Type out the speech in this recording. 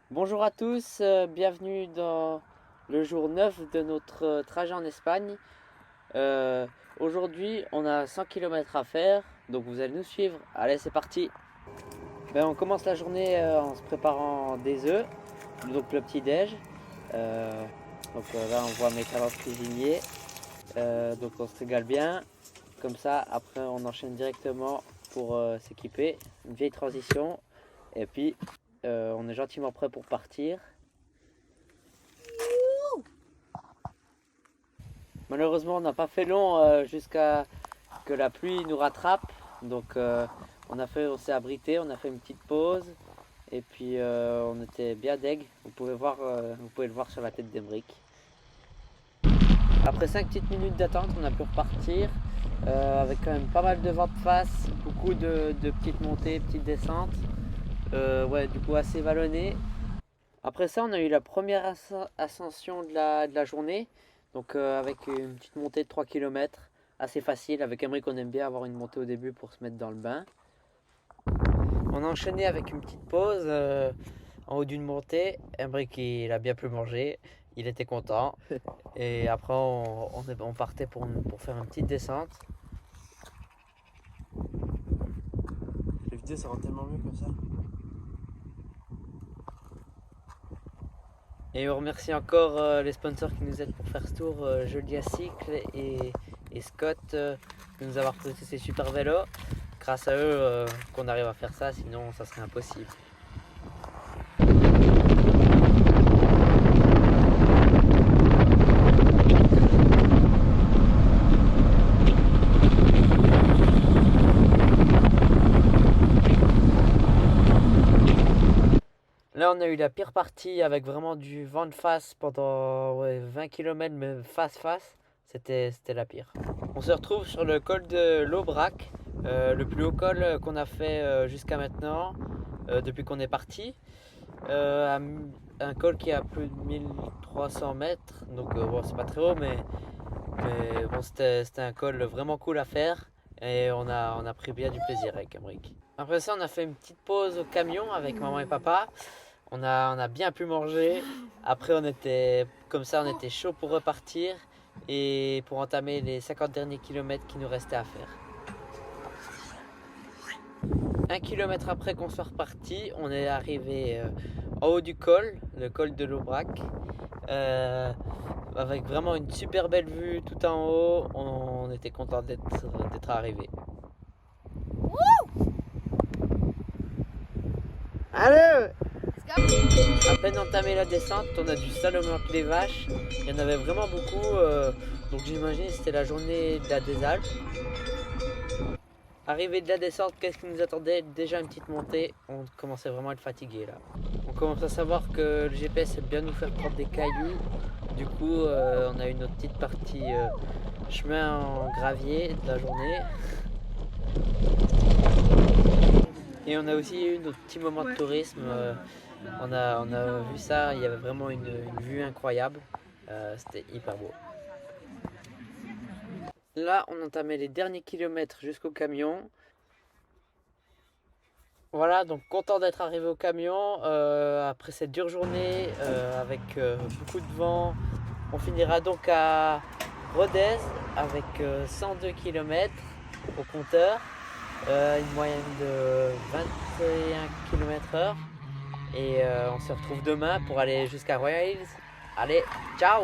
Bonjour à tous, bienvenue dans le jour 9 de notre trajet en Espagne. Aujourd'hui, on a 100 km à faire, donc vous allez nous suivre. Allez, c'est parti. On commence la journée en se préparant des œufs, donc le petit-déj. Là, on voit mes carottes cuisiniers. Donc on se régale bien. Comme ça, après, on enchaîne directement pour s'équiper. Une vieille transition. Et puis, on est gentiment prêt pour partir. Malheureusement, on n'a pas fait long jusqu'à que la pluie nous rattrape. Donc, on s'est abrité, on a fait une petite pause. Et puis, on était bien deg. Vous pouvez le voir sur la tête d'Emeric. Après 5 petites minutes d'attente, on a pu repartir. Avec quand même pas mal de vent de face, beaucoup de petites montées, petites descentes. Du coup, assez vallonné. Après ça, on a eu la première ascension de la journée. Donc avec une petite montée de 3 km, assez facile. Avec Emeric, on aime bien avoir une montée au début pour se mettre dans le bain. On a enchaîné avec une petite pause en haut d'une montée. Emeric, il a bien pu manger, il était content. Et après, on partait pour faire une petite descente. Les vidéos, ça rend tellement mieux comme ça. Et on remercie encore les sponsors qui nous aident pour faire ce tour, Jolia Cycle et Scott, de nous avoir prêté ces super vélos. Grâce à eux qu'on arrive à faire ça, sinon ça serait impossible. Là, on a eu la pire partie avec vraiment du vent de face pendant 20 km, mais face. C'était la pire. On se retrouve sur le col de l'Aubrac, le plus haut col qu'on a fait jusqu'à maintenant, depuis qu'on est parti. Un col qui a plus de 1300 mètres, donc c'est pas très haut, mais bon, c'était un col vraiment cool à faire. Et on a pris bien du plaisir avec Emeric. Après ça, on a fait une petite pause au camion avec maman et papa. On a bien pu manger. Après, on était chaud pour repartir et pour entamer les 50 derniers kilomètres qui nous restaient à faire. 1 kilomètre après qu'on soit reparti, on est arrivé en haut du col, le col de l'Aubrac, avec vraiment une super belle vue tout en haut. On était content d'être arrivé. Allez! À peine entamé la descente, on a du Salomon avec les vaches. Il y en avait vraiment beaucoup, donc j'imagine que c'était la journée de la des Alpes. Arrivé de la descente, qu'est-ce qui nous attendait? Déjà une petite montée, on commençait vraiment à être fatigué là. On commence à savoir que le GPS aime bien nous faire prendre des cailloux. Du coup, on a eu notre petite partie chemin en gravier de la journée. Et on a aussi eu notre petit moment de tourisme. On a vu ça, il y avait vraiment une vue incroyable. C'était hyper beau. Là, on entamait les derniers kilomètres jusqu'au camion. Voilà, donc content d'être arrivé au camion après cette dure journée avec beaucoup de vent. On finira donc à Rodez avec 102 km au compteur, une moyenne de 21 km/h. Et on se retrouve demain pour aller jusqu'à Royal Hills. Allez, ciao!